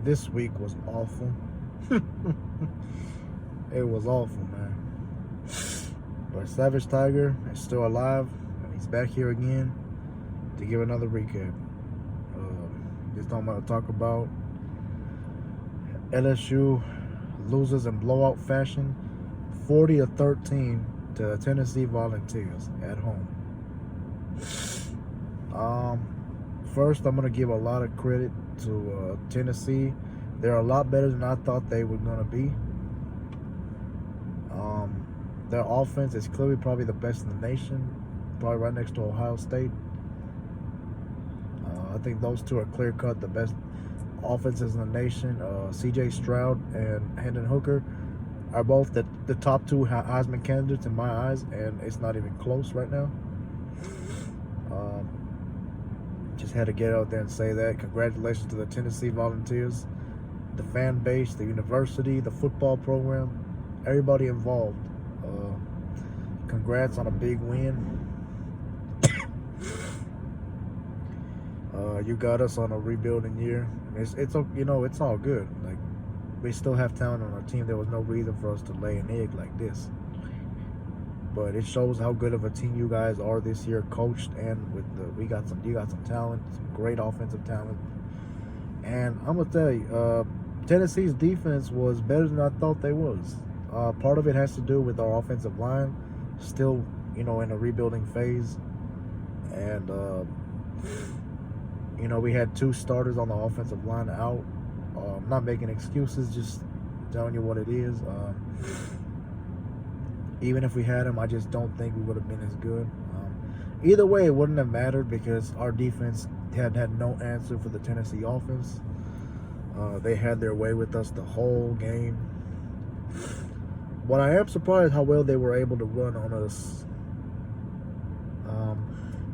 this week was awful. It was awful, man. But Savage Tiger is still alive, and he's back here again to give another recap. This time I'm going to talk about LSU loses in blowout fashion, 40-13 to Tennessee Volunteers at home. First, I'm going to give a lot of credit to Tennessee. They're a lot better than I thought they were going to be. Their offense is clearly probably the best in the nation, probably right next to Ohio State. I think those two are clear-cut the best offenses in the nation. C.J. Stroud and Hendon Hooker are both the top two Heisman candidates in my eyes, and it's not even close right now. Just had to get out there and say that. Congratulations to the Tennessee Volunteers, the fan base, the university, the football program, everybody involved. Congrats on a big win. You got us on a rebuilding year. It's all good. Like, we still have talent on our team. There was no reason for us to lay an egg like this. But it shows how good of a team you guys are this year, coached, and you got some talent, some great offensive talent. And I'm gonna tell you, Tennessee's defense was better than I thought they was. Part of it has to do with our offensive line, still in a rebuilding phase, and we had two starters on the offensive line out. I'm not making excuses, just telling you what it is. Even if we had them, I just don't think we would have been as good. Either way, it wouldn't have mattered because our defense had no answer for the Tennessee offense. They had their way with us the whole game. But I am surprised how well they were able to run on us.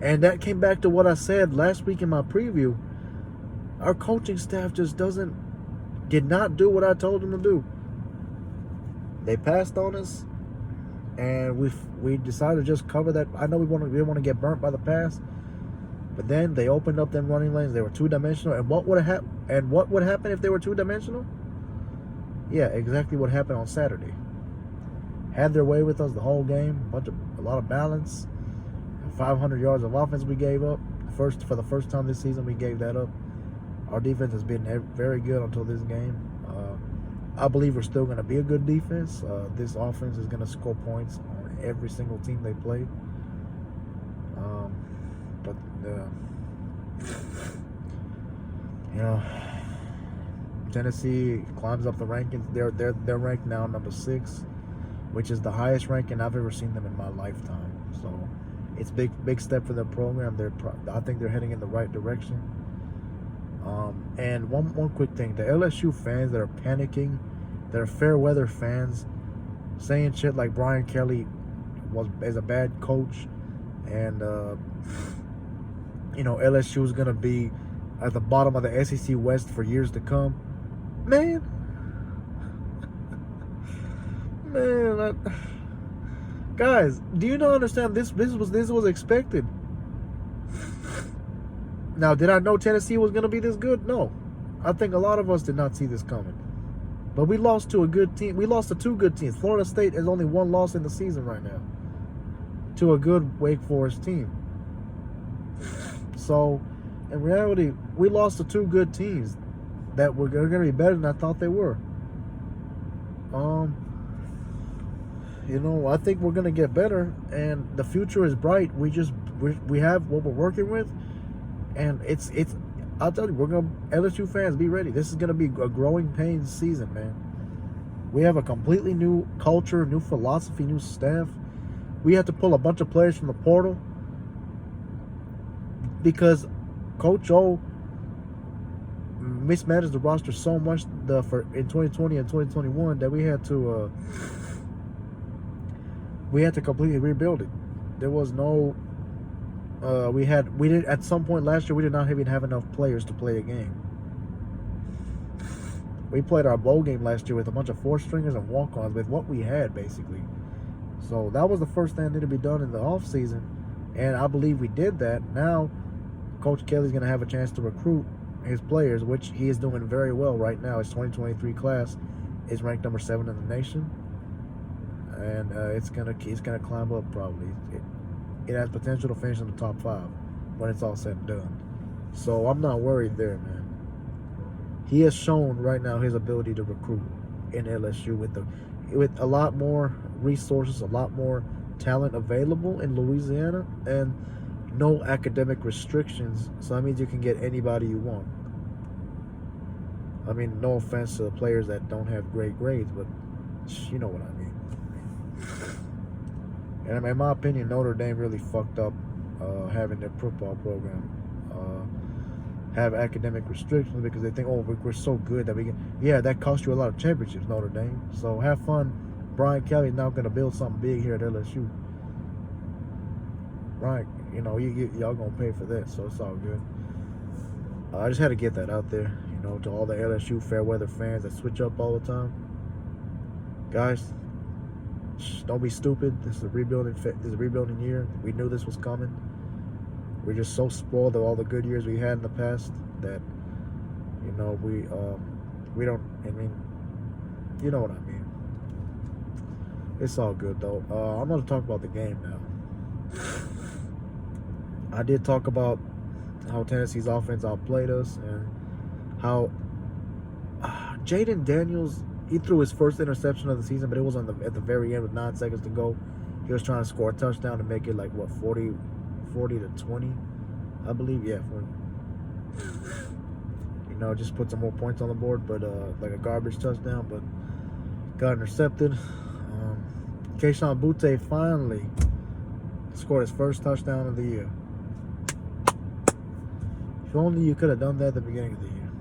And that came back to what I said last week in my preview. Our coaching staff just did not do what I told them to do. They passed on us, and we decided to just cover that. I know we didn't want to get burnt by the pass, but then they opened up them running lanes. They were two-dimensional, and what would happen if they were two-dimensional? Yeah, exactly what happened on Saturday. Had their way with us the whole game. A lot of balance. 500 yards of offense we gave up. For the first time this season, we gave that up. Our defense has been very good until this game. I believe we're still going to be a good defense. This offense is going to score points on every single team they play. Tennessee climbs up the rankings. They're ranked now number 6, which is the highest ranking I've ever seen them in my lifetime. So it's big step for their program. I think they're heading in the right direction. And one quick thing: the LSU fans that are panicking, that are fair weather fans, saying shit like Brian Kelly is a bad coach, and LSU is gonna be at the bottom of the SEC West for years to come. Man, guys, do you not understand? This was expected. Now, did I know Tennessee was going to be this good? No. I think a lot of us did not see this coming. But we lost to a good team. We lost to two good teams. Florida State has only one loss in the season right now to a good Wake Forest team. So, in reality, we lost to two good teams that were going to be better than I thought they were. I think we're going to get better, and the future is bright. We have what we're working with, and it's I'll tell you, LSU fans, be ready. This is going to be a growing pains season, man. We have a completely new culture, new philosophy, new staff. We had to pull a bunch of players from the portal because Coach O mismanaged the roster so much in 2020 and 2021 that we had to completely rebuild it. There was no at some point last year we did not even have enough players to play a game. We played our bowl game last year with a bunch of 4-stringers and walk-ons with what we had, basically. So that was the first thing that needed to be done in the offseason, and I believe we did that. Now Coach Kelly's going to have a chance to recruit his players, which he is doing very well right now. His 2023 class is ranked number 7 in the nation, and it's gonna climb up probably. It has potential to finish in the top 5 when it's all said and done. So I'm not worried there, man. He has shown right now his ability to recruit in LSU with a lot more resources, a lot more talent available in Louisiana, and no academic restrictions. So that means you can get anybody you want. I mean, no offense to the players that don't have great grades, but you know what I mean. And in my opinion, Notre Dame really fucked up having their football program have academic restrictions because they think, oh, we're so good that we can. Yeah, that cost you a lot of championships, Notre Dame. So have fun. Brian Kelly's now going to build something big here at LSU. Right? You know, y'all going to pay for that, so it's all good. I just had to get that out there, you know, to all the LSU fair weather fans that switch up all the time. Guys, don't be stupid. This is a rebuilding year. We knew this was coming. We're just so spoiled of all the good years we had in the past that, you know, we don't. I mean, you know what I mean. It's all good though. I'm gonna talk about the game now. I did talk about how Tennessee's offense outplayed us and how Jaden Daniels, he threw his first interception of the season, but it was at the very end with 9 seconds to go. He was trying to score a touchdown to make it like what 40 to 20, I believe. Yeah, 40. You know, just put some more points on the board, but like a garbage touchdown, but got intercepted. Keyshawn Butte finally scored his first touchdown of the year. If only you could have done that at the beginning of the year.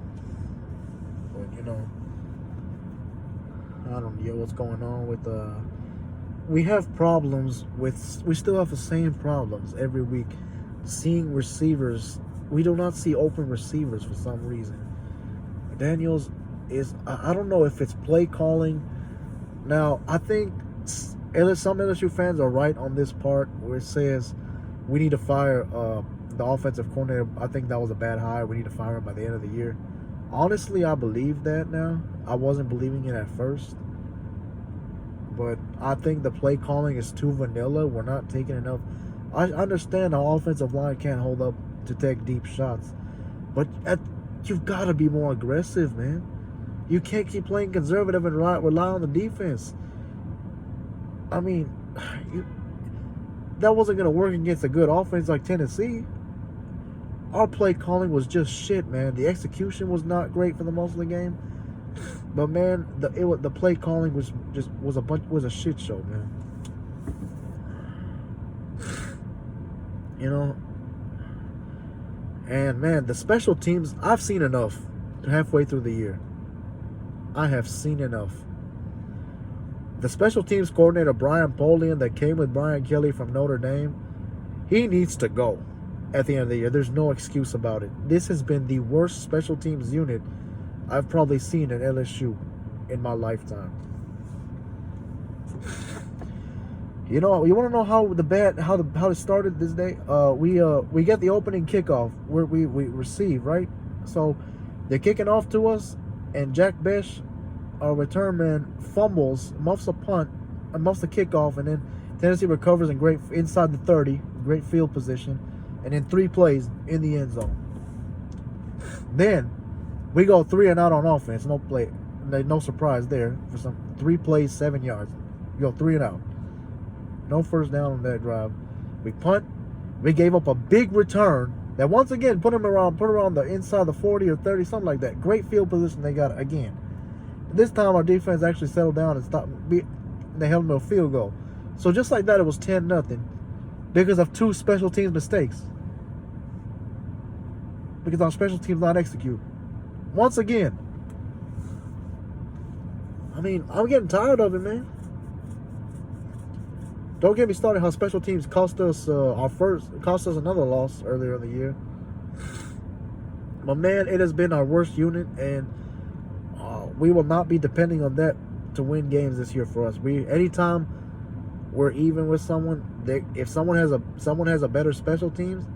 But, you know, I don't know what's going on with we have problems with, we still have the same problems every week. Seeing receivers, we do not see open receivers for some reason. Daniels is, I don't know if it's play calling. Now, I think some LSU fans are right on this part where it says we need to fire the offensive coordinator. I think that was a bad hire. We need to fire him by the end of the year. Honestly, I believe that now. I wasn't believing it at first. But I think the play calling is too vanilla. We're not taking enough. I understand our offensive line can't hold up to take deep shots. But you've got to be more aggressive, man. You can't keep playing conservative and rely on the defense. I mean, that wasn't going to work against a good offense like Tennessee. Our play calling was just shit, man. The execution was not great for the most of the game. But man, the play calling was a shit show, man. You know, and man, the special teams, I've seen enough. Halfway through the year, I have seen enough. The special teams coordinator Brian Polian that came with Brian Kelly from Notre Dame, he needs to go at the end of the year. There's no excuse about it. This has been the worst special teams unit I've probably seen at LSU in my lifetime. You know, you want to know how it started this day? We get the opening kickoff where we receive, right? So they're kicking off to us, and Jack Besh, our return man, fumbles, muffs a punt, and muffs the kickoff, and then Tennessee recovers in inside the 30, great field position, and then 3 plays in the end zone. Then we go 3 and out on offense. No surprise there. For some 3 plays, 7 yards. You go 3 and out. No first down on that drive. We punt. We gave up a big return that once again put around the inside the 40 or 30, something like that. Great field position they got again. This time our defense actually settled down and stopped. They held them to a field goal. So just like that, it was 10-0 because of 2 special teams mistakes. Because our special teams not execute. Once again. I mean, I'm getting tired of it, man. Don't get me started how special teams cost us another loss earlier in the year. But man, it has been our worst unit, and we will not be depending on that to win games this year for us. Anytime we're even with someone, if someone has a better special teams,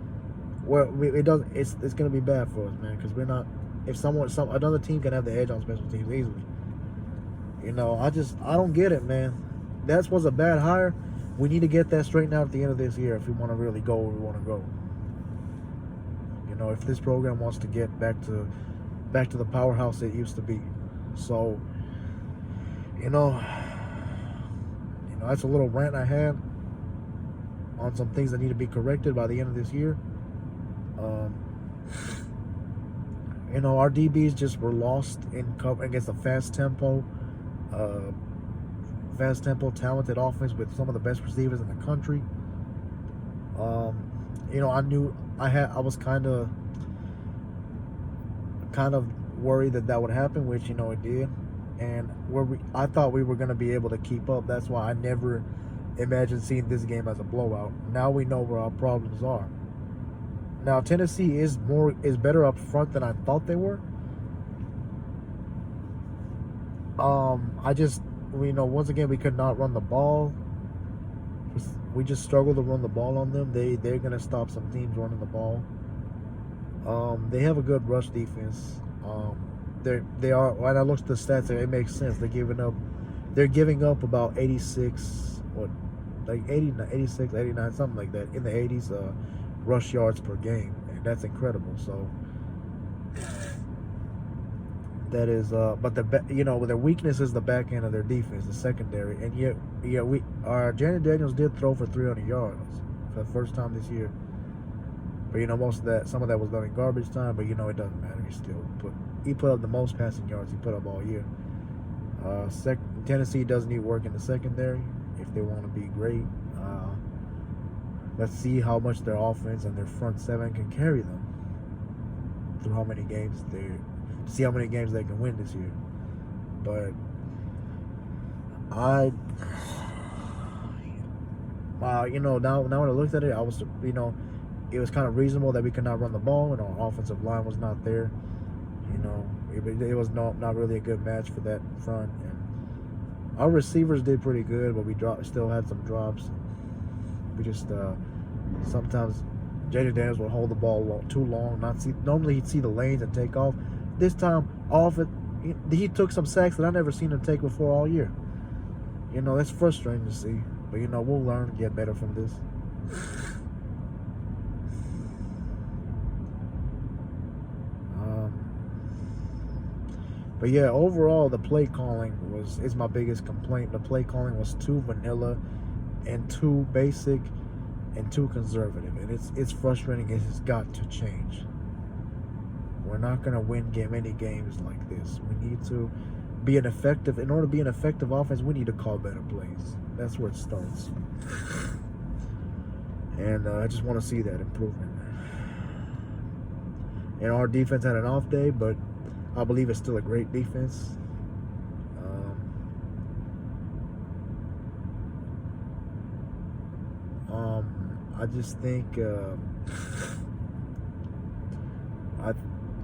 Well, it doesn't. It's gonna be bad for us, man, because we're not. If another team can have the edge on special teams easily, I don't get it, man. That was a bad hire. We need to get that straightened out at the end of this year if we want to really go where we want to go. If this program wants to get back to the powerhouse it used to be. So, that's a little rant I had on some things that need to be corrected by the end of this year. Our DBs just were lost against a fast-tempo, talented offense with some of the best receivers in the country. I was kind of worried that would happen, which it did, and I thought we were going to be able to keep up. That's why I never imagined seeing this game as a blowout. Now we know where our problems are. Now Tennessee is better up front than I thought they were. Once again we could not run the ball. We just struggled to run the ball on them. They're gonna stop some teams running the ball. They have a good rush defense. They are. When I looked at the stats, it makes sense. They're giving up about 86 or like 86, 89, something like that in the 80s rush yards per game, and that's incredible. So that is. But their weakness is the back end of their defense, the secondary, and yet Janet Daniels did throw for 300 yards for the first time this year. But some of that was done in garbage time. But it doesn't matter. He put up the most passing yards he put up all year. Tennessee does need work in the secondary if they want to be great. Let's see how much their offense and their front seven can carry them through how many games see how many games they can win this year. But now when I looked at it, it was kind of reasonable that we could not run the ball and our offensive line was not there. It was not really a good match for that front, and our receivers did pretty good, but we still had some drops. We just sometimes Jaden Daniels would hold the ball too long. Normally he'd see the lanes and take off. This time he took some sacks that I never seen him take before all year. That's frustrating to see, but we'll learn and get better from this. But yeah, overall the play calling is my biggest complaint. The play calling was too vanilla and too basic and too conservative, and it's frustrating. It's got to change. We're not going to win many games like this. We need to be in order to be an effective offense, we need to call better plays. That's where it starts. And I just want to see that improvement. And our defense had an off day, but I believe it's still a great defense. I just think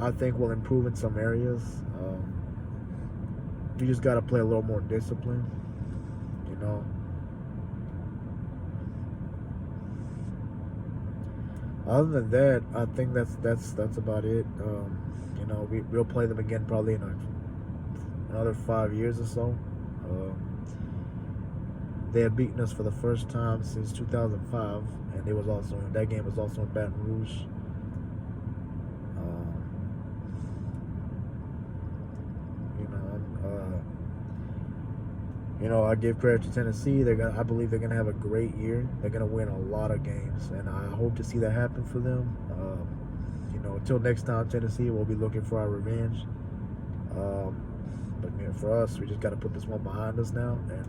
I think we'll improve in some areas. You just got to play a little more discipline, Other than that, I think that's about it. We'll play them again probably in another 5 years or so. They have beaten us for the first time since 2005, and that game was also in Baton Rouge. I give credit to Tennessee. I believe they're gonna have a great year. They're gonna win a lot of games, and I hope to see that happen for them. Until next time, Tennessee, we'll be looking for our revenge. But for us, we just got to put this one behind us now and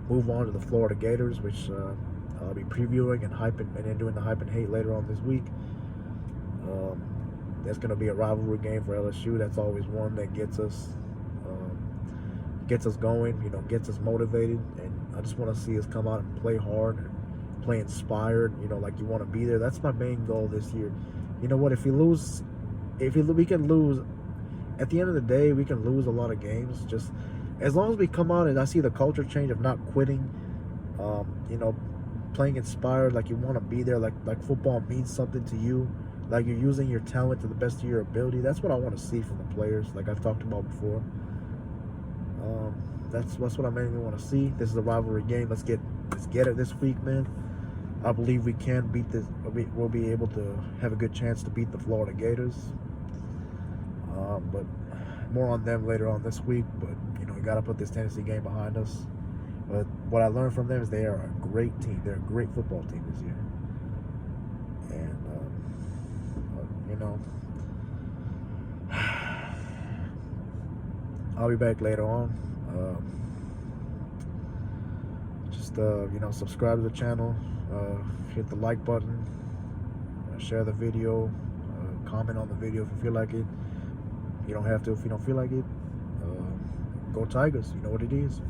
move on to the Florida Gators, which I'll be previewing and hyping, and then doing the hype and hate later on this week. That's going to be a rivalry game for LSU. That's always one that gets us going, gets us motivated, and I just want to see us come out and play hard and play inspired, like you want to be there. That's my main goal this year. You know what? We can lose. At the end of the day, we can lose a lot of games. Just as long as we come out and I see the culture change of not quitting, playing inspired, like you want to be there, like football means something to you. Like you're using your talent to the best of your ability. That's what I want to see from the players, like I've talked about before. That's what I mainly want to see. This is a rivalry game. Let's get it this week, man. I believe we can beat this. We'll be able to have a good chance to beat the Florida Gators. But more on them later on this week. But we got to put this Tennessee game behind us. But what I learned from them is they are a great team. They're a great football team this year. And I'll be back later on. Just subscribe to the channel, hit the like button, share the video, comment on the video if you feel like it. You don't have to if you don't feel like it. Go Tigers, you know what it is.